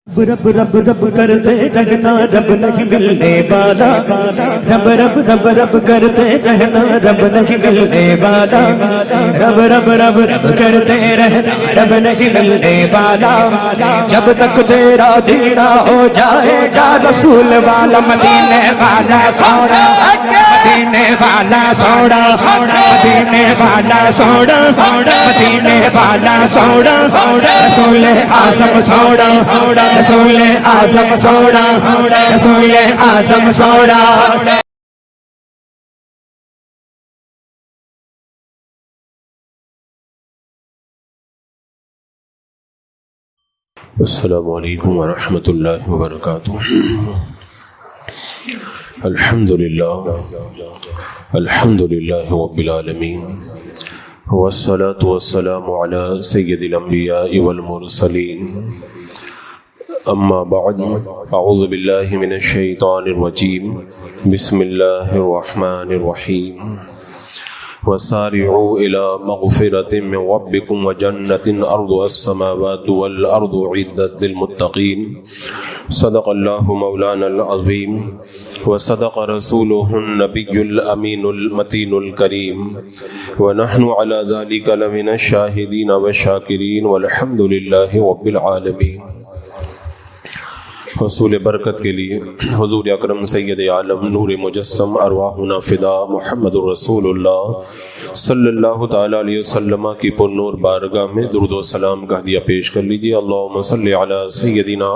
رب رب رب کرتے رہنا رب نہیں ملنے والا، رب رب رب رب کرتے رہنا رب نہیں ملنے والا، رب رب رب رب کرتے رہنا رب نہیں ملنے والا، جب تک تیرا دینا ہو جائے گا رسول والا مدینے والا سوڑا، مدینے والا سوڑا، مدینے والا سوڑا، مدینے والا سوڑا، رسول اعظم سوڑا، رسول اعظم سوڑا، رسول اعظم سوڑا۔ السلام علیکم ورحمۃ اللہ وبرکاتہ۔ الحمد للہ رب العالمین، والصلاة والسلام علی سید الانبیاء والمرسلین، اما بعد، اعوذ باللہ من الشیطان الرجیم، بسم اللہ الرحمن الرحیم، وسارعوا إلى مغفرة من ربكم وجنة أرضها السماوات والأرض أعدت للمتقين، صدق الله مولانا العظيم وصدق رسوله النبي الأمين المتين الكريم، ونحن على ذلك لمن الشاهدين والشاكرين والحمد لله رب العالمين۔ حصول برکت کے لیے حضور اکرم سید عالم نور مجسم ارواحنا فدا محمد الرسول اللہ صلی اللہ تعالی علیہ وسلم کی پر نور بارگاہ میں درود و سلام کا ہدیہ پیش کر لیجیے۔ اللہم صلی علی سیدنا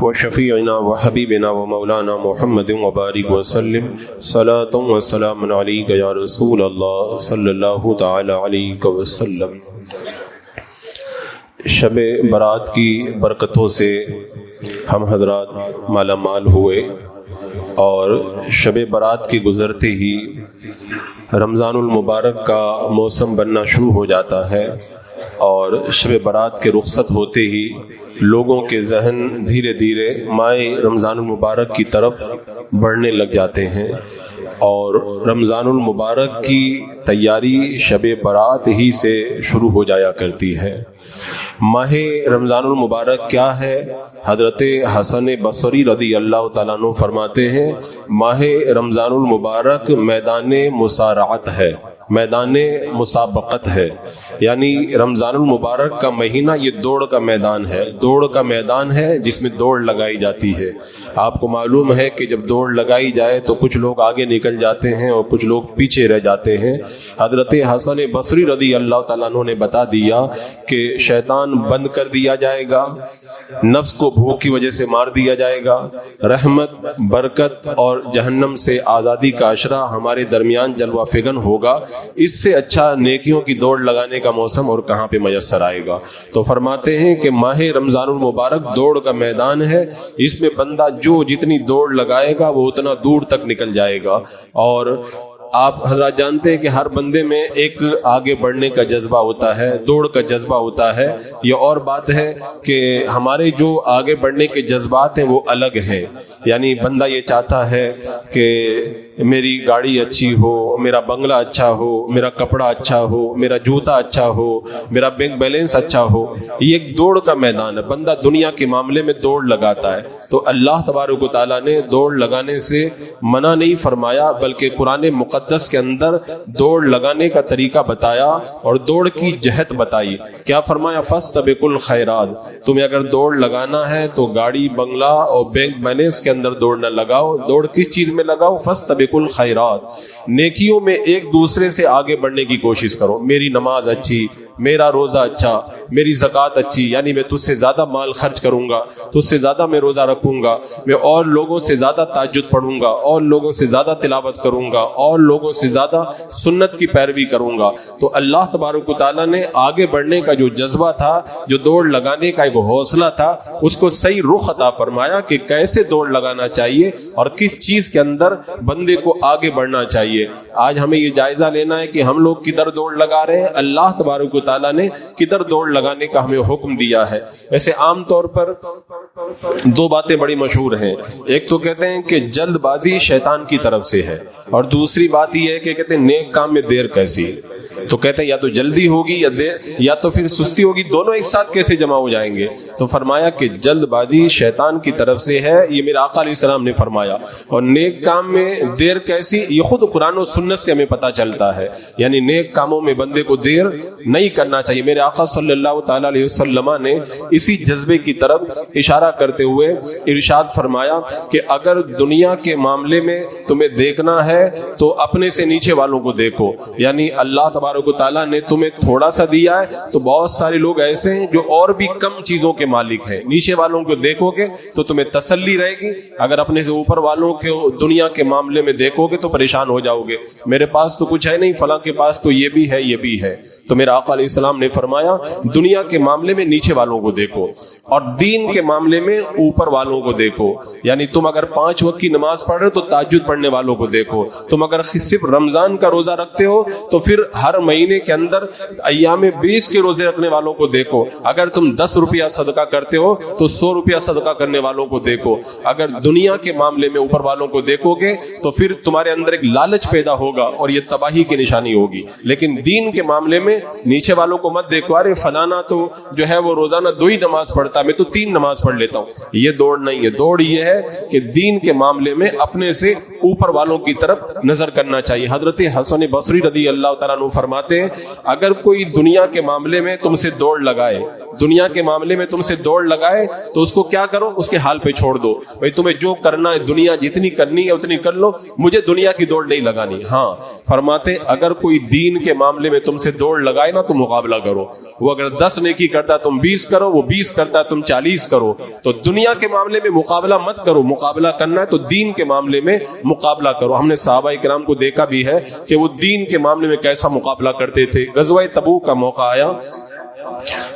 و شفیعنا و حبیبنا و مولانا محمد وبارک وسلم، صلاۃ و سلام علیک یا رسول اللہ صلی اللہ تعالی علیہ وسلم۔ شب برات کی برکتوں سے ہم حضرات مالا مال ہوئے، اور شب برات کے گزرتے ہی رمضان المبارک کا موسم بننا شروع ہو جاتا ہے، اور شب برات کے رخصت ہوتے ہی لوگوں کے ذہن دھیرے دھیرے ماہ رمضان المبارک کی طرف بڑھنے لگ جاتے ہیں، اور رمضان المبارک کی تیاری شب برات ہی سے شروع ہو جایا کرتی ہے۔ ماہ رمضان المبارک کیا ہے؟ حضرت حسن بصری رضی اللہ تعالیٰ عنہ فرماتے ہیں، ماہ رمضان المبارک میدان مسارعت ہے، میدان مسابقت ہے، یعنی رمضان المبارک کا مہینہ یہ دوڑ کا میدان ہے، دوڑ کا میدان ہے جس میں دوڑ لگائی جاتی ہے۔ آپ کو معلوم ہے کہ جب دوڑ لگائی جائے تو کچھ لوگ آگے نکل جاتے ہیں اور کچھ لوگ پیچھے رہ جاتے ہیں۔ حضرت حسن بصری رضی اللہ تعالیٰ عنہ نے بتا دیا کہ شیطان بند کر دیا جائے گا، نفس کو بھوک کی وجہ سے مار دیا جائے گا، رحمت، برکت اور جہنم سے آزادی کا عشرہ ہمارے درمیان جلوہ فگن ہوگا۔ اس سے اچھا نیکیوں کی دوڑ لگانے کا موسم اور کہاں پہ میسر آئے گا؟ تو فرماتے ہیں کہ ماہ رمضان المبارک دوڑ کا میدان ہے، اس میں بندہ جو جتنی دوڑ لگائے گا وہ اتنا دور تک نکل جائے گا۔ اور آپ حضرات جانتے ہیں کہ ہر بندے میں ایک آگے بڑھنے کا جذبہ ہوتا ہے، دوڑ کا جذبہ ہوتا ہے۔ یہ اور بات ہے کہ ہمارے جو آگے بڑھنے کے جذبات ہیں وہ الگ ہیں، یعنی بندہ یہ چاہتا ہے کہ میری گاڑی اچھی ہو، میرا بنگلہ اچھا ہو، میرا کپڑا اچھا ہو، میرا جوتا اچھا ہو، میرا بینک بیلنس اچھا ہو۔ یہ ایک دوڑ کا میدان ہے، بندہ دنیا کے معاملے میں دوڑ لگاتا ہے۔ تو اللہ تبارک و تعالیٰ نے دوڑ لگانے سے منع نہیں فرمایا، بلکہ قرآن مقدس کے اندر دوڑ لگانے کا طریقہ بتایا اور دوڑ کی جہت بتائی۔ کیا فرمایا؟ فاستبقوا الخیرات، تمہیں اگر دوڑ لگانا ہے تو گاڑی، بنگلہ اور بینک بیلنس کے اندر دوڑ نہ لگاؤ، دوڑ کس چیز میں لگاؤ؟ فاستبقوا الخیرات، نیکیوں میں ایک دوسرے سے آگے بڑھنے کی کوشش کرو۔ میری نماز اچھی، میرا روزہ اچھا، میری زکوٰۃ اچھی، یعنی میں تجھ سے زیادہ مال خرچ کروں گا، تجھ سے زیادہ میں روزہ رکھوں گا، میں اور لوگوں سے زیادہ تہجد پڑھوں گا، اور لوگوں سے زیادہ تلاوت کروں گا، اور لوگوں سے زیادہ سنت کی پیروی کروں گا۔ تو اللہ تبارک و تعالیٰ نے آگے بڑھنے کا جو جذبہ تھا، جو دوڑ لگانے کا ایک حوصلہ تھا، اس کو صحیح رخ عطا فرمایا کہ کیسے دوڑ لگانا چاہیے اور کس چیز کے اندر بندے کو آگے بڑھنا چاہیے۔ آج ہمیں یہ جائزہ لینا ہے کہ ہم لوگ کدھر دوڑ لگا رہے ہیں، اللہ تبارک و تعالیٰ نے کدھر دوڑ لگانے کا ہمیں حکم دیا ہے۔ ویسے عام طور پر دو باتیں بڑی مشہور ہیں. ایک تو کہتے ہیں کہ جلد بازی شیطان کی طرف سے ہے، اور دوسری بات یہ ہے کہ کہتے ہیں نیک کام میں دیر کیسی. تو کہتے ہیں یا تو جلدی ہوگی یا دیر، یا تو پھر سستی ہوگی، دونوں ایک ساتھ کیسے جمع ہو جائیں گے؟ تو فرمایا کہ جلد بازی شیطان کی طرف سے ہے، یہ میرے آقا علیہ السلام نے فرمایا. اور نیک کام میں دیر کیسی، یہ خود قرآن و سنت سے ہمیں پتہ چلتا ہے. یعنی نیک کاموں میں بندے کو دیر نہیں کرنا چاہیے. میرے آقا صلی اللہ تعالی علیہ وسلم نے اسی جذبے کی طرف اشارہ کرتے ہوئے ارشاد فرمایا کہ اگر دنیا کے معاملے میں تمہیں دیکھنا ہے تو اپنے سے نیچے والوں کو دیکھو. یعنی اللہ تبارک و تعالیٰ نے تمہیں تھوڑا سا دیا ہے تو بہت سارے لوگ ایسے ہیں جو اور بھی کم چیزوں کے مالک ہیں. نیچے والوں کو دیکھو گے تو تمہیں تسلی رہے گی، اگر اپنے سے اوپر والوں کے دنیا کے معاملے میں دیکھو گے تو پریشان ہو جاؤ گے. میرے پاس تو کچھ ہے نہیں، فلاں کے پاس تو یہ بھی ہے یہ بھی ہے. تو میرا آقا علیہ السلام نے فرمایا دنیا کے معاملے میں نیچے والوں کو دیکھو اور دین کے معاملے میں اوپر والوں کو دیکھو. یعنی تم اگر 5 وقت کی نماز پڑھ رہے ہو تو تہجد پڑھنے والوں کو دیکھو. تم اگر صرف رمضان کا روزہ رکھتے ہو تو پھر ہر مہینے کے اندر ایام 20 کے روزے رکھنے والوں کو دیکھو. اگر تم 10 روپیہ صدقہ کرتے ہو تو 100 روپیہ صدقہ کرنے والوں کو دیکھو. اگر دنیا کے معاملے میں اوپر والوں کو دیکھو گے تو پھر تمہارے اندر ایک لالچ پیدا ہوگا اور یہ تباہی کی نشانی ہوگی. لیکن دین کے معاملے میں نیچے والوں کو مت دیکھو، ارے فلانا تو جو ہے وہ روزانہ 2 ہی نماز پڑھتا ہے، میں تو 3 نماز پڑھ لیتا ہوں. یہ دوڑ نہیں ہے. دوڑ یہ ہے کہ دین کے معاملے میں اپنے سے اوپر والوں کی طرف نظر کرنا چاہیے. حضرت حسن بصری رضی اللہ تعالیٰ عنہ فرماتے ہیں اگر کوئی دنیا کے معاملے میں تم سے دوڑ لگائے، دنیا کے معاملے میں تم سے دوڑ لگائے تو اس کو کیا کرو، اس کے حال پہ چھوڑ دو. بھئی تمہیں جو کرنا ہے دنیا جتنی کرنی ہے اتنی کر لو، مجھے دنیا کی دوڑ نہیں لگانی. ہاں فرماتے اگر کوئی دین کے معاملے میں تم سے دوڑ لگائے نا تو مقابلہ کرو. وہ اگر 10 نیکی کرتا ہے تم 20 کرو، وہ 20 کرتا ہے تم 40 کرو. تو دنیا کے معاملے میں مقابلہ مت کرو. مقابلہ کرنا ہے تو دین کے معاملے میں مقابلہ کرو. ہم نے صحابہ کرام کو دیکھا بھی ہے کہ وہ دین کے معاملے میں کیسا مقابلہ کرتے تھے. غزوہ تبوک کا موقع آیا،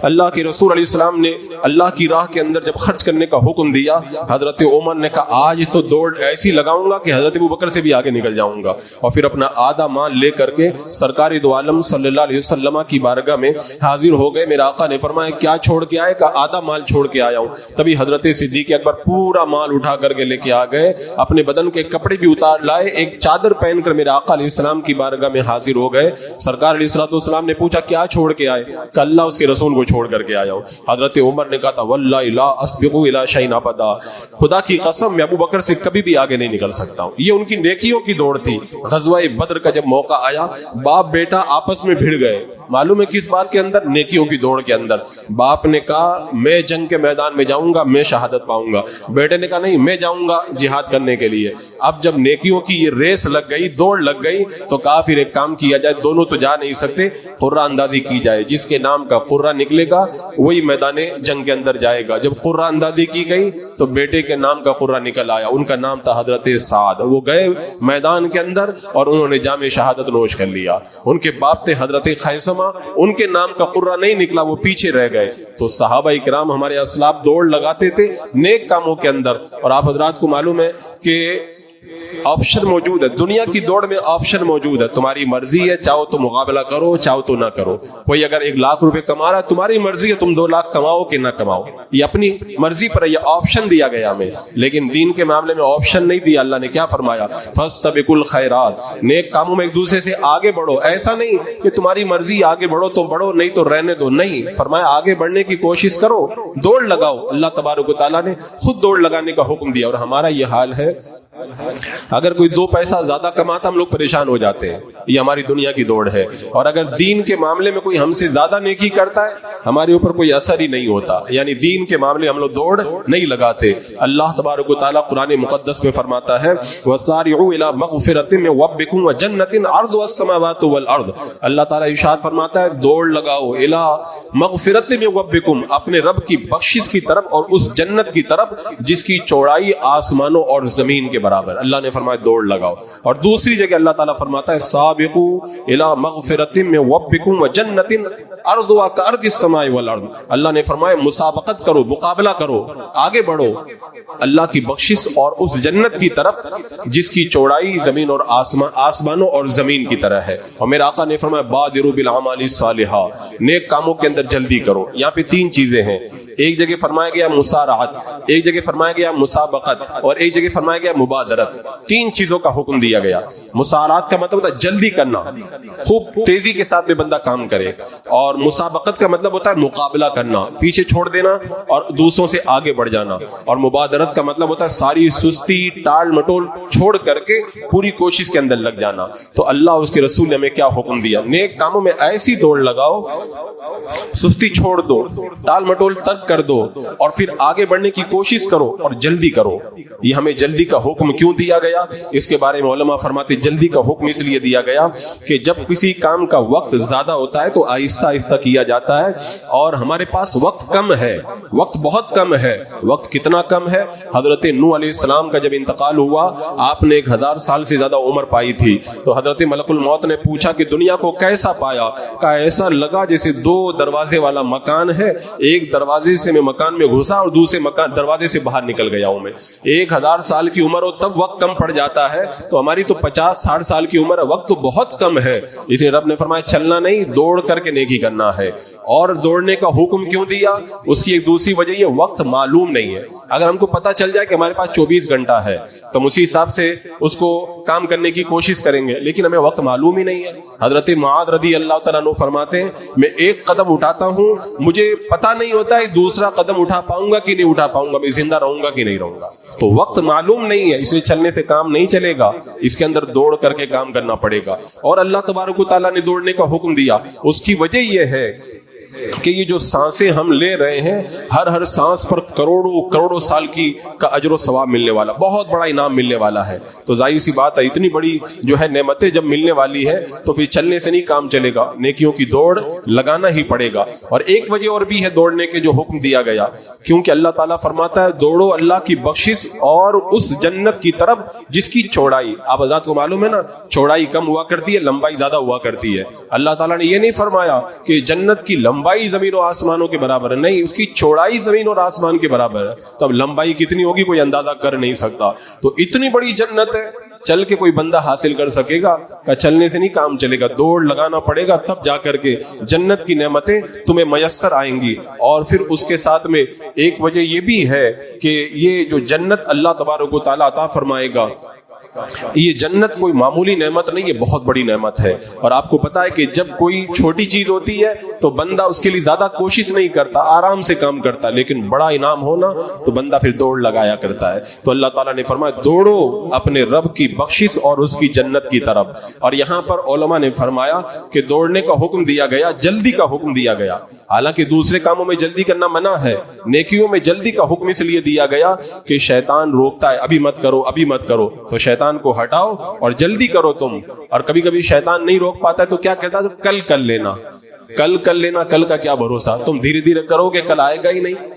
اللہ کے رسول علیہ السلام نے اللہ کی راہ کے اندر جب خرچ کرنے کا حکم دیا، حضرت عمر نے کہا آج تو دوڑ ایسی لگاؤں گا کہ حضرت ابوبکر سے بھی آگے نکل جاؤں گا. اور پھر اپنا آدھا مال لے کر کے سرکار دو عالم صلی اللہ علیہ وسلم کی بارگاہ میں حاضر ہو گئے. میرا آقا نے فرمایا کیا چھوڑ کے آئے؟ کہا آدھا مال چھوڑ کے آیا ہوں. تبھی حضرت صدیق اکبر پورا مال اٹھا کر کے لے کے آ گئے، اپنے بدن کے کپڑے بھی اتار لائے، ایک چادر پہن کر میرے آقا علیہ السلام کی بارگاہ میں حاضر ہو گئے. سرکار علیہ السلام نے پوچھا کیا چھوڑ کے آئے؟ کہ اللہ اس کے رسول کو چھوڑ کر کے آیا ہوں. حضرت عمر نے کہا تھا واللہ لا اسبق الی شیء ابدا، خدا کی قسم میں ابو بکر سے کبھی بھی آگے نہیں نکل سکتا ہوں. یہ ان کی نیکیوں کی دوڑ تھی. غزوہ بدر کا جب موقع آیا باپ بیٹا آپس میں بھیڑ گئے. معلوم ہے کس بات کے اندر؟ نیکیوں کی دوڑ کے اندر. باپ نے کہا میں جنگ کے میدان میں جاؤں گا، میں شہادت پاؤں گا. بیٹے نے کہا نہیں میں جاؤں گا جہاد کرنے کے لیے. اب جب نیکیوں کی یہ ریس لگ گئی، دوڑ لگ گئی، تو کہا پھر ایک کام کیا جائے، دونوں تو جا نہیں سکتے، قرہ اندازی کی جائے. جس کے نام کا قرہ نکلے گا وہی میدان جنگ کے اندر جائے گا. جب قرہ اندازی کی گئی تو بیٹے کے نام کا قرہ نکل آیا. ان کا نام تھا حضرت سعد. وہ گئے میدان کے اندر اور انہوں نے جام شہادت نوش کر لیا. ان کے باپ تھے حضرت خیثمہ، ان کے نام کا قرہ نہیں نکلا، وہ پیچھے رہ گئے. تو صحابہ کرام ہمارے اسلاف دوڑ لگاتے تھے نیک کاموں کے اندر. اور آپ حضرات کو معلوم ہے کہ آپشن موجود ہے. دنیا کی دوڑ میں آپشن موجود ہے. تمہاری مرضی ہے، چاہو تو مقابلہ کرو، چاہو تو نہ کرو. کوئی اگر 1 لاکھ روپے کما رہا ہے، تمہاری مرضی ہے تم 2 لاکھ کماؤ کہ نہ کماؤ. یہ اپنی مرضی پر ہے، یہ آپشن دیا گیا ہمیں. لیکن دین کے معاملے میں آپشن نہیں دیا. اللہ نے کیا فرمایا؟ فاستبقوا الخیرات، نیک کاموں میں ایک دوسرے سے آگے بڑھو. ایسا نہیں کہ تمہاری مرضی آگے بڑھو تو بڑھو، نہیں تو رہنے دو. نہیں، فرمایا آگے بڑھنے کی کوشش کرو، دوڑ لگاؤ. اللہ تبارک و تعالیٰ نے خود دوڑ لگانے کا حکم دیا. اور ہمارا یہ حال ہے، اگر کوئی 2 پیسہ زیادہ کماتا ہم لوگ پریشان ہو جاتے ہیں. یہ ہماری دنیا کی دوڑ ہے. اور اگر دین کے معاملے میں کوئی ہم سے زیادہ نیکی کرتا ہے ہمارے اوپر کوئی اثر ہی نہیں ہوتا. یعنی دین کے معاملے ہم لوگ دوڑ نہیں لگاتے. اللہ تبارک و تعالیٰ قرآن مقدس میں فرماتا ہے وَسَارِعُوا إِلَىٰ مَغْفِرَةٍ مِّن رَّبِّكُمْ وَجَنَّةٍ عَرْضُهَا السَّمَاوَاتُ وَالْأَرْضُ. اللہ تعالیٰ ارشاد فرماتا ہے دوڑ لگاؤ إِلَىٰ مَغْفِرَةٍ مِّن رَّبِّكُمْ، اپنے رب کی بخشش کی طرف اور اس جنت کی طرف جس کی چوڑائی آسمانوں اور زمین کے برابر. اللہ نے فرمایا دوڑ لگاؤ. اور دوسری جگہ اللہ تعالیٰ فرماتا ہے سابقوا الی مغفرۃ من ربکم وجنۃ ارضها کارض السماء والارض. اللہ نے فرمایا مسابقت کرو، مقابلہ کرو، آگے بڑھو اللہ کی بخشش اور اس جنت کی طرف جس کی چوڑائی زمین اور آسمانوں اور زمین کی طرح ہے. اور میرے آقا نے فرمایا بادروا بالاعمال الصالحہ، نیک کاموں کے اندر جلدی کرو. یہاں پہ تین چیزیں ہیں، ایک جگہ فرمایا گیا مسارعت، ایک جگہ فرمایا گیا مسابقت، اور ایک جگہ فرمایا گیا مبادرت. تین چیزوں کا حکم دیا گیا. مسارعت کا مطلب ہوتا ہے جلدی کرنا، خوب تیزی کے ساتھ میں بندہ کام کرے. اور مسابقت کا مطلب ہوتا ہے مقابلہ کرنا، پیچھے چھوڑ دینا اور دوسروں سے آگے بڑھ جانا. اور مبادرت کا مطلب ہوتا ہے ساری سستی ٹال مٹول چھوڑ کر کے پوری کوشش کے اندر لگ جانا. تو اللہ اور اس کے رسول نے ہمیں کیا حکم دیا؟ نیک کاموں میں ایسی دوڑ لگاؤ، سستی چھوڑ دو، ٹال مٹول ترک کر دو، اور پھر آگے بڑھنے کی کوشش کرو اور جلدی کرو. یہ ہمیں جلدی کا حکم کیوں دیا گیا؟ اس کے بارے میں علماء فرماتے جلدی کا حکم اس لیے دیا گیا کہ جب کسی کام کا وقت زیادہ ہوتا ہے تو آہستہ آہستہ کیا جاتا ہے، اور ہمارے پاس وقت کم ہے، وقت بہت کم ہے. وقت کتنا کم ہے؟ حضرت نوح علیہ السلام کا جب انتقال ہوا، آپ نے 1000 سال سے زیادہ عمر پائی تھی. تو حضرت ملک الموت نے پوچھا کہ دنیا کو کیسا پایا؟ کہا ایسا لگا جیسے 2 دروازے والا مکان ہے، ایک دروازے سے میں مکان میں گھسا اور دوسرے دروازے سے باہر نکل گیا ہوں میں. 1000 سال کی عمر ہو تب وقت کم پڑ جاتا ہے، تو ہماری تو 50-60 سال کی عمر ہے، وقت تو بہت کم ہے. اس لیے رب نے فرمایا چلنا نہیں، دوڑ کر کے نیکی کرنا ہے. اور دوڑنے کا حکم کیوں دیا؟ اس کی ایک دوسری وجہ یہ وقت معلوم نہیں ہے. اگر ہم کو پتا چل جائے کہ ہمارے پاس 24 گھنٹہ ہے تو اسی حساب سے اس کو کام کرنے کی کوشش کریں گے، لیکن ہمیں وقت معلوم ہی نہیں ہے. حضرت معاذ رضی اللہ تعالیٰ عنہ فرماتے ہیں میں ایک قدم اٹھاتا ہوں، مجھے پتا نہیں ہوتا ہے دوسرا قدم اٹھا پاؤں گا کہ نہیں اٹھا پاؤں گا، میں زندہ رہوں گا کہ نہیں رہوں گا. تو وقت معلوم نہیں ہے، اس لیے چلنے سے کام نہیں چلے گا، اس کے اندر دوڑ کر کے کام کرنا پڑے گا. اور اللہ تبارک و تعالیٰ نے دوڑنے کا حکم دیا، اس کی وجہ یہ ہے کہ یہ جو سانسیں ہم لے رہے ہیں، ہر سانس پر کروڑوں سال کی کا اجر و ثواب ملنے والا، بہت بڑا انعام ملنے والا ہے. تو ظاہر سی بات ہے اتنی بڑی جو ہے نعمتیں جب ملنے والی ہے تو پھر چلنے سے نہیں کام چلے گا، نیکیوں کی دوڑ لگانا ہی پڑے گا. اور ایک وجہ اور بھی ہے دوڑنے کے جو حکم دیا گیا، کیونکہ اللہ تعالیٰ فرماتا ہے دوڑو اللہ کی بخشش اور اس جنت کی طرف جس کی چوڑائی، آپ حضرات کو معلوم ہے نا، چوڑائی کم ہوا کرتی ہے، لمبائی زیادہ ہوا کرتی ہے. اللہ تعالیٰ نے یہ نہیں فرمایا کہ جنت کی لمبائی زمین و آسمانوں کے برابر ہے، نہیں، اس کی چوڑائی زمین اور آسمان کے برابر ہے. تو اب لمبائی کتنی ہوگی کوئی اندازہ کر نہیں سکتا. تو اتنی بڑی جنت ہے، چل کے کوئی بندہ حاصل کر سکے گا؟ کہ چلنے سے نہیں کام چلے گا، دوڑ لگانا پڑے گا، تب جا کر کے جنت کی نعمتیں تمہیں میسر آئیں گی. اور پھر اس کے ساتھ میں ایک وجہ یہ بھی ہے کہ یہ جو جنت اللہ تبارک و تعالیٰ عطا فرمائے گا، یہ جنت کوئی معمولی نعمت نہیں ہے، بہت بڑی نعمت ہے. اور آپ کو پتا ہے کہ جب کوئی چھوٹی چیز ہوتی ہے تو بندہ اس کے لیے زیادہ کوشش نہیں کرتا، آرام سے کام کرتا، لیکن بڑا انعام ہونا تو بندہ پھر دوڑ لگایا کرتا ہے. تو اللہ تعالیٰ نے فرمایا دوڑو اپنے رب کی بخشش اور اس کی جنت کی طرف. اور یہاں پر علماء نے فرمایا کہ دوڑنے کا حکم دیا گیا، جلدی کا حکم دیا گیا. حالانکہ دوسرے کاموں میں جلدی کرنا منع ہے، نیکیوں میں جلدی کا حکم اس لیے دیا گیا کہ شیطان روکتا ہے، ابھی مت کرو، ابھی مت کرو. تو شیطان کو ہٹاؤ اور جلدی کرو تم. اور کبھی کبھی شیطان نہیں روک پاتا ہے تو کیا کہتا ہے، تو کل کر لینا، کل کر لینا. کل کا کیا بھروسہ، تم دھیرے دھیرے کرو گے، کل آئے گا ہی نہیں.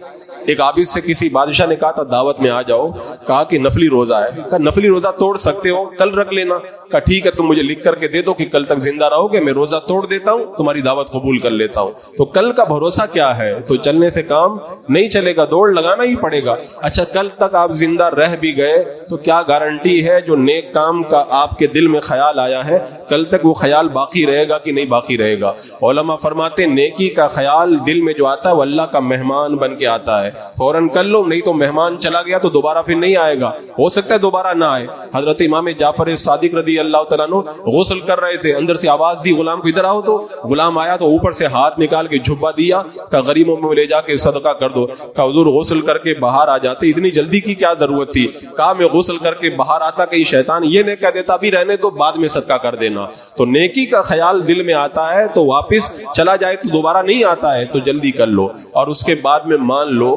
ایک عابد سے کسی بادشاہ نے کہا تھا دعوت میں آ جاؤ، کہا کہ نفلی روزہ ہے. کہا نفلی روزہ توڑ سکتے ہو، کل رکھ لینا. کہا ٹھیک ہے، تم مجھے لکھ کر کے دے دو کہ کل تک زندہ رہو گے، میں روزہ توڑ دیتا ہوں، تمہاری دعوت قبول کر لیتا ہوں. تو کل کا بھروسہ کیا ہے؟ تو چلنے سے کام نہیں چلے گا، دوڑ لگانا ہی پڑے گا. اچھا کل تک آپ زندہ رہ بھی گئے تو کیا گارنٹی ہے جو نیک کام کا آپ کے دل میں خیال آیا ہے کل تک وہ خیال باقی رہے گا کہ نہیں باقی رہے گا؟ علماء فرماتے نیکی کا خیال دل میں جو آتا ہے وہ اللہ کا مہمان بن کے آتا ہے. فوراً کر لو، نہیں تو مہمان چلا گیا تو دوبارہ پھر نہیں آئے گا، ہو سکتا ہے دوبارہ نہ آئے. حضرت امام جعفر صادق رضی اللہ تعالیٰ عنہ غسل کر رہے تھے، اندر سے آواز دی غلام کو ادھر آؤ. تو غلام آیا تو اوپر سے ہاتھ نکال کے جھپا دیا کہ غریبوں میں لے جا کے صدقہ کر دو. کہ حضور غسل کر کے باہر آ جاتے، اتنی جلدی کی کیا ضرورت تھی؟ کہا میں غسل کر کے باہر آتا کہ شیطان یہ نہیں کہہ دیتا بھی رہنے تو بعد میں صدقہ کر دینا. تو نیکی کا خیال دل میں آتا ہے تو واپس چلا جائے تو دوبارہ نہیں آتا ہے، تو جلدی کر لو. اور اس کے بعد میں مان لو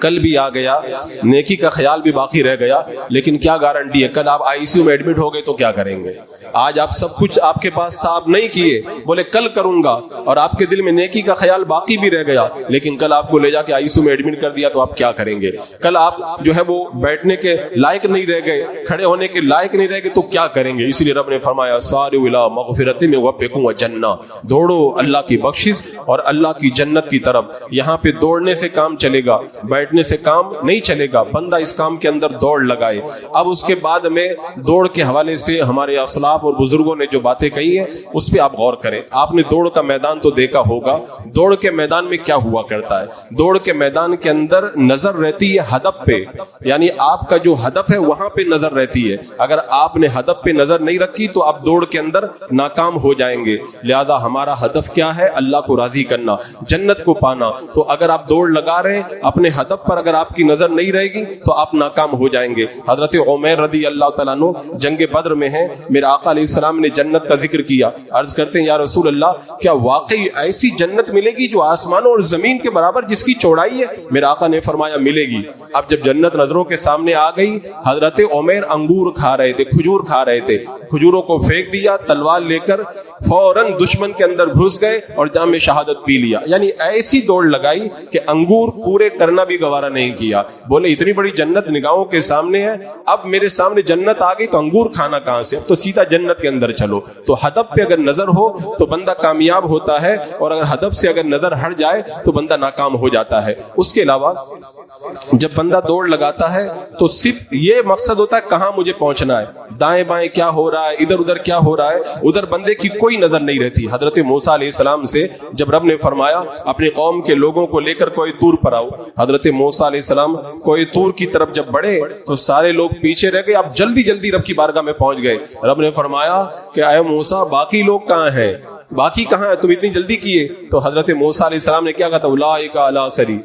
کل بھی آ گیا, نیکی کا خیال بھی باقی رہ گیا, لیکن کیا گارنٹی ہے کل آپ آئی سی یو میں ایڈمٹ ہو گئے تو کیا کریں گے؟ آج آپ سب کچھ آپ کے پاس تھا, آپ نہیں کیے, بولے کل کروں گا, اور آپ کے دل میں نیکی کا خیال باقی بھی رہ گیا, لیکن کل آپ کو لے جا کے آئی سی یو میں ایڈمٹ کر دیا تو آپ کیا کریں گے؟ کل آپ جو ہے وہ بیٹھنے کے لائق نہیں رہ گئے, کھڑے ہونے کے لائق نہیں رہ گئے تو کیا کریں گے؟ اسی لیے رب نے فرمایا سارعوا الی مغفرۃ من ربکم وجنہ, دوڑو اللہ کی بخشش اور اللہ کی جنت کی طرف. یہاں پہ دوڑنے سے کام چلے گا, بیٹھنے سے کام نہیں چلے گا. بندہ اس کام کے اندر دوڑ لگائے. اب اس کے بعد میں دوڑ کے حوالے سے ہمارے اسلاف اور بزرگوں نے جو باتیں کہی ہیں اس پہ آپ غور کریں. آپ نے دوڑ کا میدان تو دیکھا ہوگا, دوڑ کے میدان میں کیا ہوا کرتا ہے؟ دوڑ کے میدان کے اندر نظر رہتی ہے ہدف پہ, یعنی آپ کا جو ہدف ہے وہاں پہ نظر رہتی ہے. اگر آپ نے ہدف پہ نظر نہیں رکھی تو آپ دوڑ کے اندر ناکام ہو جائیں گے. لہذا ہمارا ہدف کیا ہے؟ اللہ کو راضی کرنا, جنت کو پانا. تو اگر آپ دوڑ لگا رہے ہیں اپنے ہدف پر, اگر آپ کی نظر نہیں رہے گی تو آپ ناکام ہو جائیں گے. حضرت عمیر رضی اللہ تعالیٰ عنہ جنگ بدر میں ہیں, میرے آقا علیہ السلام نے جنت کا ذکر کیا. عرض کرتے ہیں یا رسول اللہ, کیا واقعی ایسی جنت ملے گی جو آسمانوں اور زمین کے برابر جس کی چوڑائی ہے؟ میرے آقا نے فرمایا ملے گی. اب جب جنت نظروں کے سامنے آ گئی, حضرت عمیر انگور کھا رہے تھے, کھجور کھا رہے تھے, کھجوروں کو پھینک دیا, تلوار لے کر فوراً دشمن کے اندر گھس گئے اور جام شہادت پی لیا. یعنی ایسی دوڑ لگائی کہ انگور پورے کرنا بھی گوارا نہیں کیا. بولے اتنی بڑی جنت نگاہوں کے سامنے ہے, اب میرے سامنے جنت آ گئی تو انگور کھانا کہاں سے؟ اب تو سیدھا جنت کے اندر چلو. تو ہدف پہ اگر نظر ہو تو بندہ کامیاب ہوتا ہے, اور اگر ہدف سے اگر نظر ہٹ جائے تو بندہ ناکام ہو جاتا ہے. اس کے علاوہ جب بندہ دوڑ لگاتا ہے تو صرف یہ مقصد ہوتا ہے کہاں مجھے پہنچنا ہے, دائیں بائیں کیا ہو رہا ہے, ادھر ادھر کیا ہو رہا ہے, ادھر بندے کی کوئی نظر نہیں رہتی. حضرت موسیٰ علیہ السلام سے جب رب نے فرمایا اپنی قوم کے لوگوں کو لے کر کوہ طور پر آؤ, حضرت موسیٰ علیہ السلام کوہ طور کی طرف جب بڑھے تو سارے لوگ پیچھے رہ گئے. آپ جلدی جلدی رب کی بارگاہ میں پہنچ گئے. رب نے فرمایا کہ اے موسیٰ باقی لوگ کہاں ہیں, باقی کہاں ہے, تم اتنی جلدی کیے؟ تو حضرت موسیٰ علیہ السلام نے کیا کہا تھا, اولئک علی سری,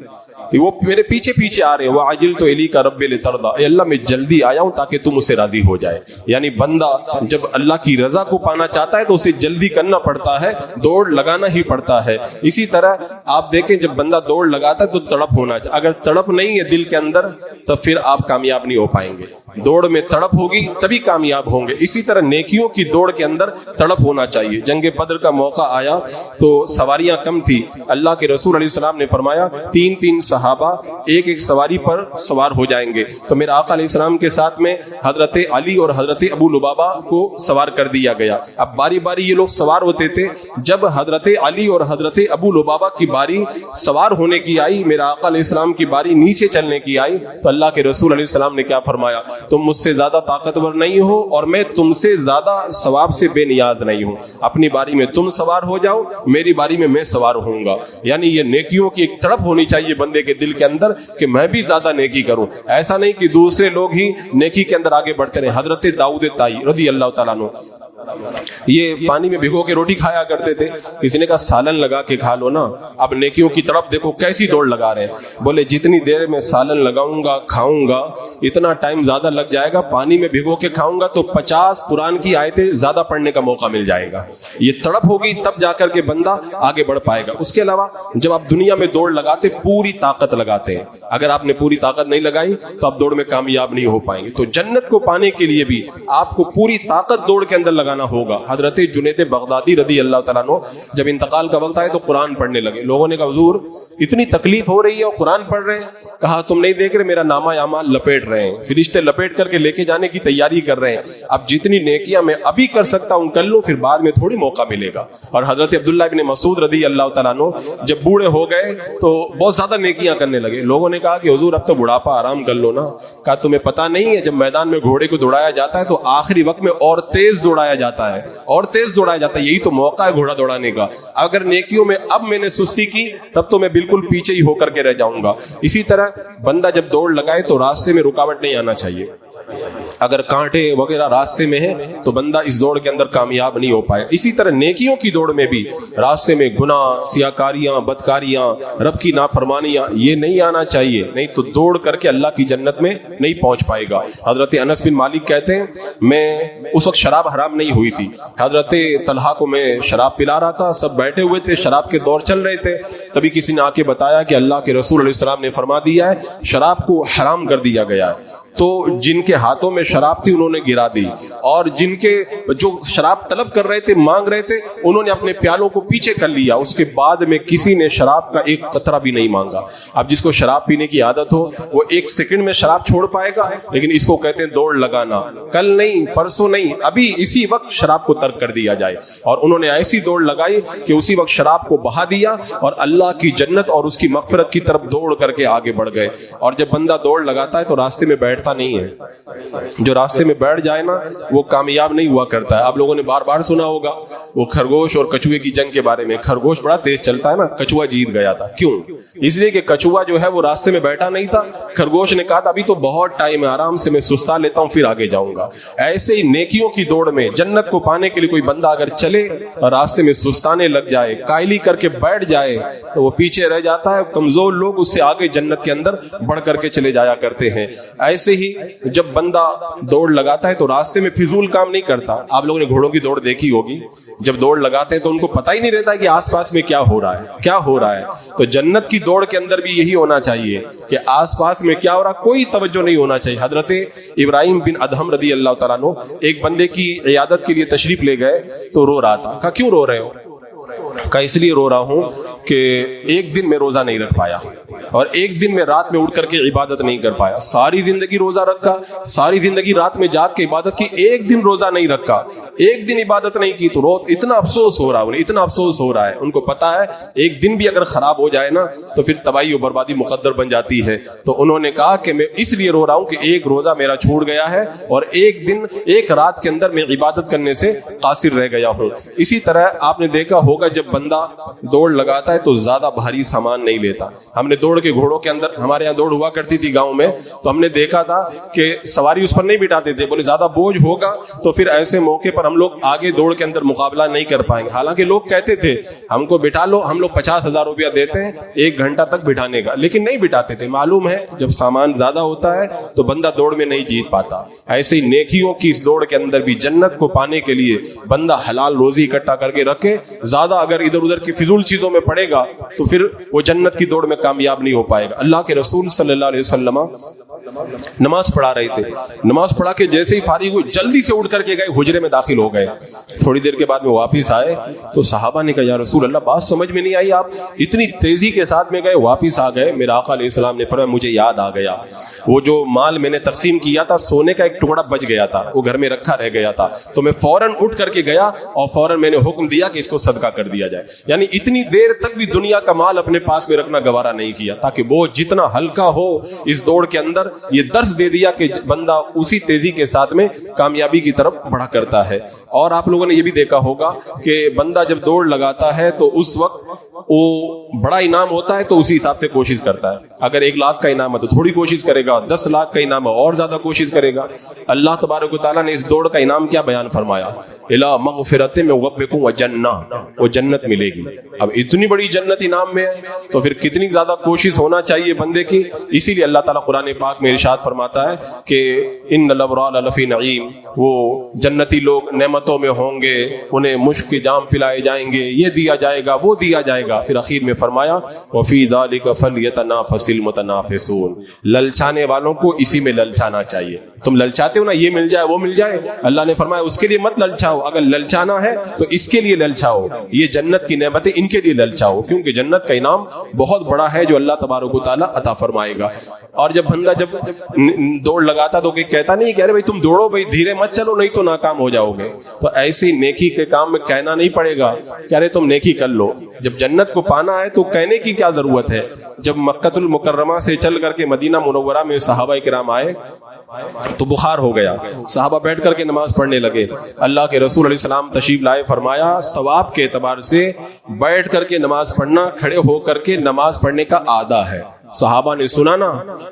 وہ میرے پیچھے پیچھے آ رہے ہیں. وَعَجِلْتُ إِلَيْكَ رَبِّ لِتَرْضَىٰ, اے اللہ میں جلدی آیا ہوں تاکہ تم اسے راضی ہو جائے. یعنی بندہ جب اللہ کی رضا کو پانا چاہتا ہے تو اسے جلدی کرنا پڑتا ہے, دوڑ لگانا ہی پڑتا ہے. اسی طرح آپ دیکھیں جب بندہ دوڑ لگاتا ہے تو تڑپ ہونا چاہیے. اگر تڑپ نہیں ہے دل کے اندر تو پھر آپ کامیاب نہیں ہو پائیں گے. دوڑ میں تڑپ ہوگی تبھی کامیاب ہوں گے. اسی طرح نیکیوں کی دوڑ کے اندر تڑپ ہونا چاہیے. جنگ بدر کا موقع آیا تو سواریاں کم تھی. اللہ کے رسول علیہ السلام نے فرمایا 3 صحابہ ایک ایک سواری پر سوار ہو جائیں گے. تو میرے آقا علیہ السلام کے ساتھ میں حضرت علی اور حضرت ابو لبابہ کو سوار کر دیا گیا. اب باری باری یہ لوگ سوار ہوتے تھے. جب حضرت علی اور حضرت ابو لبابہ کی باری سوار ہونے کی آئی, میرے آقا علیہ السلام کی باری نیچے چلنے کی آئی, تو اللہ کے رسول علیہ السلام نے کیا فرمایا, تم مجھ سے زیادہ طاقتور نہیں ہو اور میں تم سے زیادہ ثواب سے بے نیاز نہیں ہوں. اپنی باری میں تم سوار ہو جاؤ, میری باری میں سوار ہوں گا. یعنی یہ نیکیوں کی ایک تڑپ ہونی چاہیے بندے کے دل کے اندر کہ میں بھی زیادہ نیکی کروں. ایسا نہیں کہ دوسرے لوگ ہی نیکی کے اندر آگے بڑھتے رہے. حضرت داؤد طائی رضی اللہ تعالیٰ عنہ یہ پانی میں بھگو کے روٹی کھایا کرتے تھے. کسی نے کہا سالن لگا کے کھا لو نا. اب نیکیوں کی طرف دیکھو کیسی دوڑ لگا رہے ہیں. بولے جتنی دیر میں سالن لگاؤں گا کھاؤں گا اتنا ٹائم زیادہ لگ جائے گا. پانی میں بھگو کے کھاؤں گا تو 50 قرآن کی آیتیں زیادہ پڑھنے کا موقع مل جائے گا. یہ تڑپ ہوگی تب جا کر کے بندہ آگے بڑھ پائے گا. اس کے علاوہ جب آپ دنیا میں دوڑ لگاتے پوری طاقت لگاتے ہیں. اگر آپ نے پوری طاقت نہیں لگائی تو آپ دوڑ میں کامیاب نہیں ہو پائیں گے. تو جنت کو پانے کے لیے بھی آپ کو پوری طاقت دوڑ کے اندر لگانا ہوگا. حضرت جنید بغدادی رضی اللہ تعالیٰ عنہ جب انتقال کا وقت آئے تو قرآن پڑھنے لگے. لوگوں نے کہا حضور اتنی تکلیف ہو رہی ہے اور قرآن پڑھ رہے ہیں. کہا تم نہیں دیکھ رہے میرا نامہ اعمال لپیٹ رہے ہیں, فرشتے لپیٹ کر کے لے کے جانے کی تیاری کر رہے ہیں. اب جتنی نیکیاں میں ابھی کر سکتا ہوں کر لوں, پھر بعد میں تھوڑی موقع ملے گا. اور حضرت عبداللہ ابن مسعود رضی اللہ تعالیٰ عنہ جب بوڑھے ہو گئے تو بہت زیادہ نیکیاں کرنے لگے. لوگوں نے کہا کہ حضور اب تو بڑھاپا آرام کر لو نا. کہا تمہیں پتا نہیں ہے جب میدان میں گھوڑے کو دوڑایا جاتا ہے تو آخری وقت میں اور تیز دوڑایا جاتا ہے, اور تیز دوڑایا جاتا ہے. یہی تو موقع ہے گھوڑا دوڑانے کا. اگر نیکیوں میں اب میں نے سستی کی تب تو میں بالکل پیچھے ہی ہو کر کے رہ جاؤں گا. اسی طرح بندہ جب دوڑ لگائے تو راستے میں رکاوٹ نہیں آنا چاہیے. اگر کانٹے وغیرہ راستے میں ہیں تو بندہ اس دوڑ کے اندر کامیاب نہیں ہو پائے. اسی طرح نیکیوں کی دوڑ میں بھی راستے میں گناہ، سیاکاریاں، بدکاریاں، رب کی نافرمانیاں یہ نہیں آنا چاہیے، نہیں تو دوڑ کر کے اللہ کی جنت میں نہیں پہنچ پائے گا. حضرت انس بن مالک کہتے ہیں میں اس وقت شراب حرام نہیں ہوئی تھی، حضرت طلحہ کو میں شراب پلا رہا تھا، سب بیٹھے ہوئے تھے، شراب کے دور چل رہے تھے. تبھی کسی نے آ کے بتایا کہ اللہ کے رسول علیہ السلام نے فرما دیا ہے شراب کو حرام کر دیا گیا ہے. تو جن کے ہاتھوں میں شراب تھی انہوں نے گرا دی، اور جن کے جو شراب طلب کر رہے تھے، مانگ رہے تھے، انہوں نے اپنے پیالوں کو پیچھے کر لیا. اس کے بعد میں کسی نے شراب کا ایک قطرہ بھی نہیں مانگا. اب جس کو شراب پینے کی عادت ہو وہ ایک سیکنڈ میں شراب چھوڑ پائے گا، لیکن اس کو کہتے ہیں دوڑ لگانا. کل نہیں، پرسوں نہیں، ابھی اسی وقت شراب کو ترک کر دیا جائے. اور انہوں نے ایسی دوڑ لگائی کہ اسی وقت شراب کو بہا دیا اور اللہ کی جنت اور اس کی مغفرت کی طرف دوڑ کر کے آگے بڑھ گئے. اور جب بندہ دوڑ لگاتا ہے تو راستے میں بیٹھتا نہیں ہے. جو راستے میں بیٹھ جائے نا وہ کامیاب نہیں ہوا کرتا ہے. آپ لوگوں نے بار بار سنا ہوگا وہ خرگوش اور کچوے کی جنگ کے بارے میں. خرگوش بڑا تیز چلتا ہے نا، کچوا جیت گیا تھا. کیوں؟ اس لیے کہ کچوا جو ہے وہ راستے میں بیٹھا نہیں تھا. خرگوش نے کہا تھا ابھی تو بہت ٹائم ہے، آرام سے میں سستا لیتا ہوں پھر آگے جاؤں گا. ایسے ہی نیکیوں کی دوڑ میں جنت کو پانے کے لیے کوئی بندہ اگر چلے اور راستے میں سستانے لگ جائے، کائلی کر کے بیٹھ جائے تو وہ پیچھے رہ جاتا ہے. کمزور لوگ اس سے آگے جنت کے اندر بڑھ کر کے چلے جایا کرتے ہیں. ایسے ہی جب بندہ دوڑ لگاتا ہے تو راستے میں فضول کام نہیں کرتا. آپ لوگوں نے گھوڑوں کی دوڑ دیکھی ہوگی، جب دوڑ لگاتے ہیں تو ان کو پتہ ہی نہیں رہتا کہ آس پاس میں کیا ہو رہا ہے، کیا ہو رہا ہے. تو جنت کی دوڑ کے اندر بھی یہی ہونا چاہیے کہ آس پاس میں کیا ہو رہا، کوئی توجہ نہیں ہونا چاہیے. حضرت ابراہیم بن ادہم رضی اللہ تعالیٰ عنہ ایک بندے کی عیادت کے لیے تشریف لے گئے تو رو رہا تھا. کہا کیوں رو رہے ہو؟ کہا اس لیے رو رہا ہوں کہ ایک دن میں روزہ نہیں رکھ پایا اور ایک دن میں رات میں اٹھ کر کے عبادت نہیں کر پایا. ساری زندگی روزہ رکھا، ساری زندگی رات میں جاگ کے عبادت کی، ایک دن روزہ نہیں رکھا، ایک دن عبادت نہیں کی. تو اتنا افسوس ہو رہا ہے، اتنا افسوس ہو رہا ہے. ان کو پتا ہے ایک دن بھی اگر خراب ہو جائے نا تو پھر تباہی و بربادی مقدر بن جاتی ہے. تو انہوں نے کہا کہ میں اس لیے رو رہا ہوں کہ ایک روزہ میرا چھوٹ گیا ہے اور ایک دن، ایک رات کے اندر میں عبادت کرنے سے قاصر رہ گیا ہوں. اسی طرح آپ نے دیکھا ہوگا جب بندہ دوڑ لگاتا ہے تو زیادہ بھاری سامان نہیں لیتا. ہم نے دوڑ کے گھوڑوں کے اندر، ہمارے یہاں دوڑ ہوا کرتی تھی گاؤں میں، تو ہم نے دیکھا تھا کہ سواری اس پر نہیں بٹھاتے تھے، بولے زیادہ بوجھ ہوگا تو پھر ایسے موقع پر ہم لوگ آگے دوڑ کے اندر مقابلہ نہیں کر پائیں گے. حالانکہ لوگ کہتے تھے ہم کو بٹھا لو، ہم لوگ 50,000 روپیہ دیتے ہیں 1 گھنٹہ تک بٹھانے کا، لیکن نہیں بٹھاتے تھے. معلوم ہے جب سامان زیادہ ہوتا ہے تو بندہ دوڑ میں نہیں جیت پاتا. ایسے ہی نیکیوں کی اس دوڑ کے اندر بھی جنت کو پانے کے لیے بندہ حلال روزی اکٹھا کر کے رکھے. زیادہ اگر ادھر ادھر کی فضول چیزوں میں پڑے گا تو پھر وہ جنت کی دوڑ میں کامیاب نہیں ہو پائے گا. اللہ کے رسول صلی اللہ علیہ وسلم نماز پڑھا رہے تھے. نماز پڑھا کے جیسے ہی فارغ ہوئے جلدی سے اٹھ کر کے گئے حجرے میں داخل ہو گئے. تھوڑی دیر کے بعد میں واپس آئے تو صحابہ نے کہا یا رسول اللہ بات سمجھ میں نہیں آئی، آپ اتنی تیزی کے ساتھ میں گئے واپس آ گئے. میرا آقا علیہ السلام نے فرمایا مجھے یاد آ گیا، وہ جو مال میں نے تقسیم کیا تھا سونے کا ایک ٹکڑا بچ گیا تھا، وہ گھر میں رکھا رہ گیا تھا، تو میں فوراً اٹھ کر کے گیا اور فوراً میں نے حکم دیا کہ اس کو صدقہ کر دیا جائے. یعنی اتنی دیر تک بھی دنیا کا مال اپنے پاس میں رکھنا گوارا نہیں کیا تاکہ وہ جتنا ہلکا ہو اس دوڑ کے اندر. یہ درس دے دیا کہ بندہ اسی تیزی کے ساتھ میں کامیابی کی طرف بڑھا کرتا ہے. اور آپ لوگوں نے یہ بھی دیکھا ہوگا کہ بندہ جب دوڑ لگاتا ہے تو اس وقت وہ بڑا انعام ہوتا ہے تو اسی حساب سے کوشش کرتا ہے. اگر 1 لاکھ کا انعام ہے تو تھوڑی کوشش کرے گا، 10 لاکھ کا انعام ہے اور زیادہ کوشش کرے گا. اللہ تبارک و تعالیٰ نے اس دوڑ کا انعام کیا بیان فرمایا؟ الا مغفرت میں وبکم وجنہ، وہ جنت ملے گی. اب اتنی بڑی جنت انعام میں ہے تو پھر کتنی زیادہ کوشش ہونا چاہیے بندے کی. اسی لیے اللہ تعالیٰ قرآن پاک میں ارشاد فرماتا ہے کہ ان الابرار لفی نعیم، وہ جنتی لوگ نعمتوں میں ہوں گے، انہیں مشک کے جام پلائے جائیں گے، یہ دیا جائے گا وہ دیا جائے گا. پھر اخیر میں فرمایا وفی ذلک فلیتنافس المتنافسون، للچانے والوں کو اسی میں للچانا چاہیے. تم للچاتے ہو نا یہ مل جائے وہ مل جائے، اللہ نے فرمایا اس کے لیے مت للچاؤ. اگر للچانا ہے تو اس کے لیے للچاؤ، یہ جنت کی نعمتیں ان کے لیے للچاؤ، کیونکہ جنت کا انعام بہت بڑا ہے جو اللہ تبارک و تعالیٰ عطا فرمائے گا. اور جب بندہ جب دوڑ لگاتا تو کہ کہتا نہیں کہہ رہے بھائی تم دوڑو بھائی دھیرے مت چلو نہیں تو ناکام ہو جاؤ گے. تو ایسی نیکی کے کام میں کہنا نہیں پڑے گا کہہ رہے تم نیکی کر لو. جب جنت کو پانا ہے تو کہنے کی کیا ضرورت ہے. جب مکہ المکرمہ سے چل کر کے مدینہ منورہ میں صحابہ کرام آئے تو بخار ہو گیا، صحابہ بیٹھ کر کے نماز پڑھنے لگے. اللہ کے رسول علیہ السلام تشریف لائے، فرمایا ثواب کے اعتبار سے بیٹھ کر کے نماز پڑھنا کھڑے ہو کر کے نماز پڑھنے کا آدھا ہے. صحابہ نے سنا نا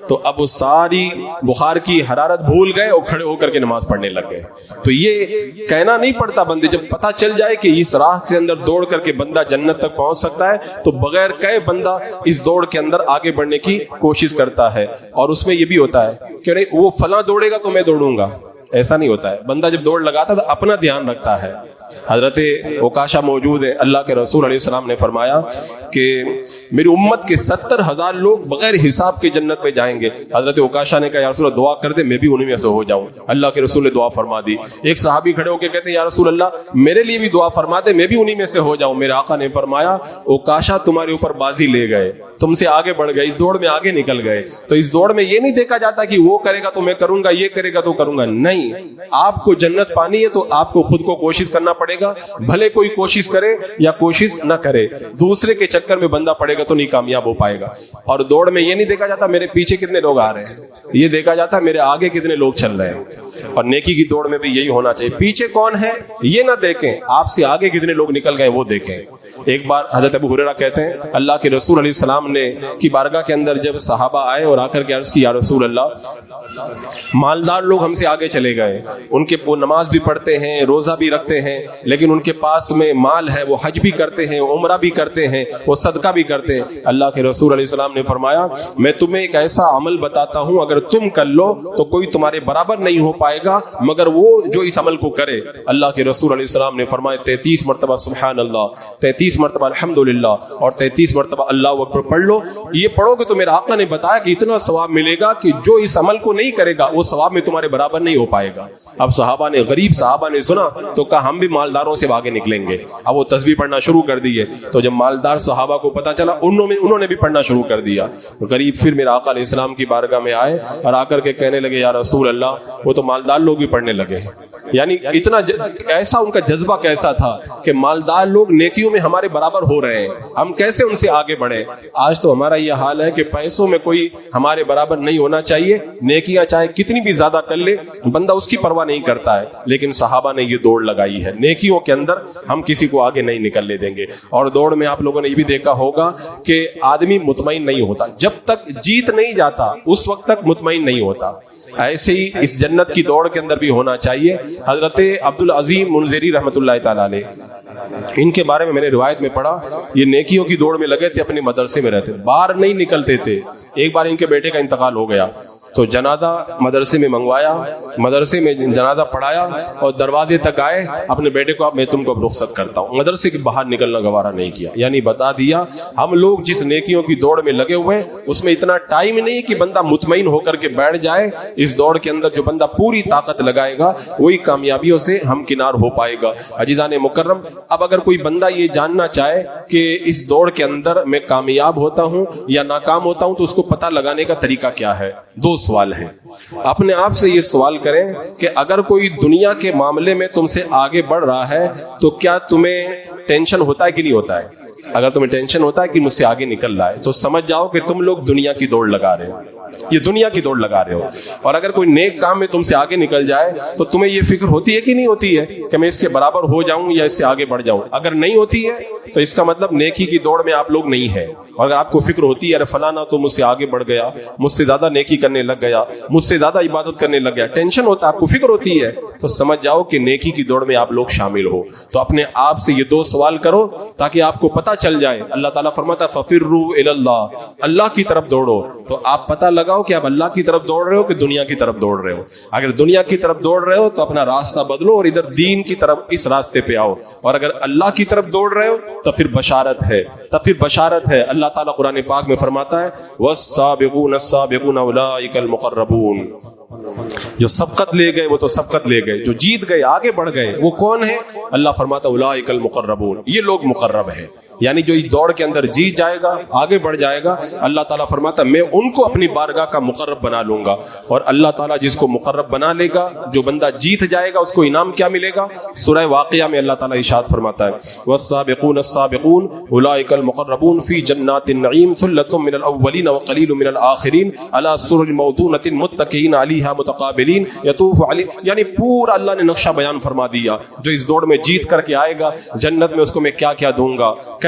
تو اب وہ ساری بخار کی حرارت بھول گئے اور کھڑے ہو کر کے نماز پڑھنے لگ گئے. تو یہ کہنا نہیں پڑتا بندے, جب پتہ چل جائے کہ اس راہ کے اندر دوڑ کر کے بندہ جنت تک پہنچ سکتا ہے تو بغیر کہے بندہ اس دوڑ کے اندر آگے بڑھنے کی کوشش کرتا ہے. اور اس میں یہ بھی ہوتا ہے کہ نہیں وہ فلاں دوڑے گا تو میں دوڑوں گا, ایسا نہیں ہوتا ہے. بندہ جب دوڑ لگاتا ہے تو اپنا دھیان رکھتا ہے. حضرت عکاشہ موجود ہے, اللہ کے رسول علیہ السلام نے فرمایا کہ میری امت کے 70,000 لوگ بغیر حساب کے جنت میں جائیں گے. حضرت عکاشہ نے کہا یا رسول اللہ دعا کر دے میں بھی انہیں میں سے ہو جاؤں. اللہ کے رسول نے دعا فرما دی. ایک صحابی کھڑے ہو کے کہتے ہیں یا رسول اللہ میرے لیے بھی دعا فرما دے میں بھی انہیں میں سے ہو جاؤں. میرے آقا نے فرمایا عکاشہ تمہارے اوپر بازی لے گئے, تم سے آگے بڑھ گئے, اس دوڑ میں آگے نکل گئے. تو اس دوڑ میں یہ نہیں دیکھا جاتا کہ وہ کرے گا تو میں کروں گا, یہ کرے گا تو کروں گا. نہیں, آپ کو جنت پانی ہے تو آپ کو خود کو کوشش کرنا پڑے گا. بھلے کوئی کوشش کرے یا کوشش نہ کرے, دوسرے کے چکر میں بندہ پڑے گا تو نہیں کامیاب ہو پائے گا. اور دوڑ میں یہ نہیں دیکھا جاتا میرے پیچھے کتنے لوگ آ رہے ہیں, یہ دیکھا جاتا ہے میرے آگے کتنے لوگ چل رہے ہیں. اور نیکی کی دوڑ میں بھی یہی ہونا چاہیے, پیچھے کون ہے یہ نہ دیکھیں, آپ سے آگے کتنے لوگ نکل گئے وہ دیکھیں. ایک بار حضرت ابو ہریرہ کہتے ہیں اللہ کے رسول علیہ السلام نے کی بارگاہ کے اندر جب صحابہ آئے اور آ کر کے عرض کی یا رسول اللہ مالدار لوگ ہم سے آگے چلے گئے, ان کے وہ نماز بھی پڑھتے ہیں, روزہ بھی رکھتے ہیں, لیکن ان کے پاس میں مال ہے, وہ حج بھی کرتے ہیں, عمرہ بھی کرتے ہیں, وہ صدقہ بھی کرتے ہیں. اللہ کے رسول علیہ السلام نے فرمایا میں تمہیں ایک ایسا عمل بتاتا ہوں اگر تم کر لو تو کوئی تمہارے برابر نہیں ہو پائے گا مگر وہ جو اس عمل کو کرے. اللہ کے رسول علیہ السلام نے فرمایا 33 مرتبہ سبحان اللہ, 33 مرتبہ الحمدللہ اور 33 مرتبہ اللہ اکبر پڑھ لو. یہ پڑھو کہ تو میرے آقا نے بتایا کہ اتنا ثواب ملے گا کہ جو اس عمل کو نہیں کرے گا وہ ثواب میں تمہارے برابر نہیں ہو پائے گا. اب صحابہ نے, غریب صحابہ نے سنا تو کہا ہم بھی مالداروں سے آگے نکلیں گے. اب وہ تسبیح پڑھنا شروع کر دیے. تو جب مالدار صحابہ کو پتا چلا انہوں نے بھی پڑھنا شروع کر دیا. غریب پھر میرے آقا علیہ السلام کی بارگاہ میں آئے اور آ کر کے کہنے لگے یا رسول اللہ وہ تو مالدار لوگ بھی پڑھنے لگے ہیں. یعنی اتنا ایسا ان کا جذبہ کیسا تھا کہ مالدار لوگ نیکیوں میں ہمارے برابر ہو رہے ہیں, ہم کیسے ان سے آگے بڑھیں. آج تو ہمارا یہ حال ہے کہ پیسوں میں کوئی ہمارے برابر نہیں ہونا چاہیے, نیکیاں چاہے کتنی بھی زیادہ کر لے بندہ اس کی پرواہ نہیں کرتا ہے. لیکن صحابہ نے یہ دوڑ لگائی ہے, نیکیوں کے اندر ہم کسی کو آگے نہیں نکلنے دیں گے. اور دوڑ میں آپ لوگوں نے یہ بھی دیکھا ہوگا کہ آدمی مطمئن نہیں ہوتا, جب تک جیت نہیں جاتا اس وقت تک مطمئن نہیں ہوتا. ایسے ہی اس جنت کی دوڑ کے اندر بھی ہونا چاہیے. حضرت عبدالعظیم منذری رحمۃ اللہ تعالی علیہ, ان کے بارے میں میں نے روایت میں پڑھا, یہ نیکیوں کی دوڑ میں لگے تھے, اپنے مدرسے میں رہتے, باہر نہیں نکلتے تھے. ایک بار ان کے بیٹے کا انتقال ہو گیا تو جنازہ مدرسے میں منگوایا, مدرسے میں جنازہ پڑھایا اور دروازے تک آئے, اپنے بیٹے کو اب میں تم کو اب رخصت کرتا ہوں. مدرسے کے باہر نکلنا گوارا نہیں کیا. یعنی بتا دیا ہم لوگ جس نیکیوں کی دوڑ میں لگے ہوئے اس میں اتنا ٹائم نہیں کہ بندہ مطمئن ہو کر کے بیٹھ جائے. اس دوڑ کے اندر جو بندہ پوری طاقت لگائے گا وہی کامیابیوں سے ہمکنار ہو پائے گا. عزیزان مکرم, اب اگر کوئی بندہ یہ جاننا چاہے کہ اس دوڑ کے اندر میں کامیاب ہوتا ہوں یا ناکام ہوتا ہوں تو اس کو پتہ لگانے کا طریقہ کیا ہے؟ دو سوال ہیں. اپنے آپ سے یہ سوال کریں کہ اگر کوئی دنیا کے معاملے میں تم سے آگے بڑھ رہا ہے تو کیا تمہیں ٹینشن ہوتا ہے کہ نہیں ہوتا ہے؟ اگر تمہیں ٹینشن ہوتا ہے کہ مجھ سے آگے نکل رہا ہے تو سمجھ جاؤ کہ تم لوگ دنیا کی دوڑ لگا رہے ہو, یہ دنیا کی دوڑ لگا رہے ہو. اور اگر کوئی نیک کام میں تم سے آگے نکل جائے تو تمہیں یہ فکر ہوتی ہے کہ نہیں ہوتی ہے کہ میں اس کے برابر ہو جاؤں یا اس سے آگے بڑھ جاؤں؟ اگر نہیں ہوتی ہے تو اس کا مطلب نیکی کی دوڑ میں آپ لوگ نہیں ہیں. اور اگر آپ کو فکر ہوتی ہے ارے فلانا تو مجھ سے آگے بڑھ گیا, مجھ سے زیادہ نیکی کرنے لگ گیا, مجھ سے زیادہ عبادت کرنے لگ گیا, ٹینشن ہوتا ہے, آپ کو فکر ہوتی ہے, تو سمجھ جاؤ کہ نیکی کی دوڑ میں آپ لوگ شامل ہو. تو اپنے آپ سے یہ دو سوال کرو تاکہ آپ کو پتہ چل جائے. اللہ تعالیٰ فرماتا ہے فَفِرُّوا إِلَى اللَّهِ, اللہ کی طرف دوڑو. تو آپ پتہ لگاؤ کہ آپ اللہ کی طرف دوڑ رہے ہو کہ دنیا کی طرف دوڑ رہے ہو. اگر دنیا کی طرف دوڑ رہے ہو تو اپنا راستہ بدلو اور ادھر دین کی طرف اس راستے پہ آؤ. اور اگر اللہ کی طرف دوڑ رہے ہو تو پھر بشارت ہے, اللہ تعالیٰ قرآن پاک میں فرماتا ہے وَالسَّابِقُونَ السَّابِقُونَ أُولَٰئِكَ الْمُقَرَّبُونَ, جو سبقت لے گئے وہ تو سبقت لے گئے, جو جیت گئے آگے بڑھ گئے وہ کون ہے؟ اللہ فرماتا ہے أُولَٰئِكَ الْمُقَرَّبُونَ, یہ لوگ مقرب ہیں. یعنی جو اس دوڑ کے اندر جیت جائے گا, آگے بڑھ جائے گا, اللہ تعالیٰ فرماتا ہے میں ان کو اپنی بارگاہ کا مقرب بنا لوں گا. اور اللہ تعالیٰ جس کو مقرب بنا لے گا, جو بندہ جیت جائے گا, اس کو انعام کیا ملے گا؟ سورہ واقعہ میں اللہ تعالیٰ ارشاد فرماتا ہے وَالسَّابِقُونَ السَّابِقُونَ أُولَٰئِكَ الْمُقَرَّبُونَ فِي جَنَّاتِ النَّعِيمِ ثُلَّةٌ مِّنَ الْأَوَّلِينَ وَقَلِيلٌ مِّنَ الْآخِرِينَ عَلَىٰ سُرُرٍ مَوْضُونَةٍ مُتَّكِئِينَ عَلَيْهَا مُتَقَابِلِينَ يَطُوفُ عَلَيْهِمْ. یعنی پورا اللہ نے نقشہ بیان فرما دیا, جو اس دوڑ میں جیت کر کے آئے گا جنت میں اس کو میں کیا کیا دوں گا,